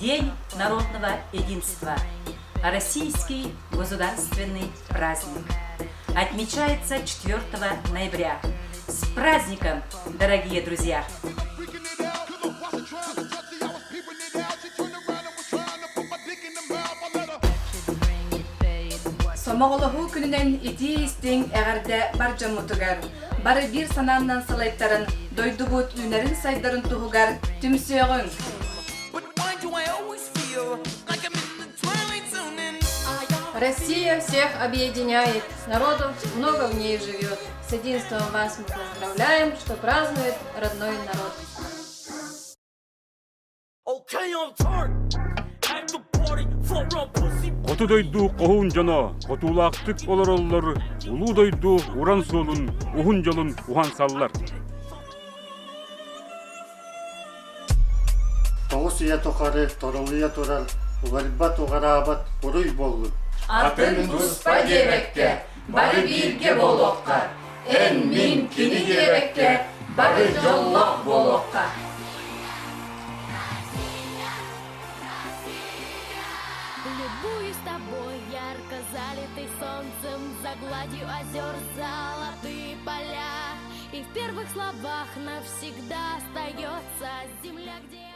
День народного единства. Российский государственный праздник. Отмечается 4 ноября. С праздником, дорогие друзья! Somağılığı gününen iti istin eğerde barcamıtıgar. Barı bir sanandan salaytların, doydu bu ünerin saydarın tuğugar, tümsüğün. Россия всех объединяет, народу много в ней живет. С единством вас мы поздравляем, что празднует родной народ. Котудойду kohun жана, котулактык олороллор, улуудойду уран солун, ухун жолун ухан саллар. Тоғыз ия тоқары, торылыя турар, уларбат оғарабат, уруй болу. Atın duspa gebekke, barı birge bolokka. En mümkini gebekke, barı jollok bolokka. Любуюсь тобой, ярко залитой солнцем, за гладью озер золотые поля. И в первых словах навсегда остается земля, где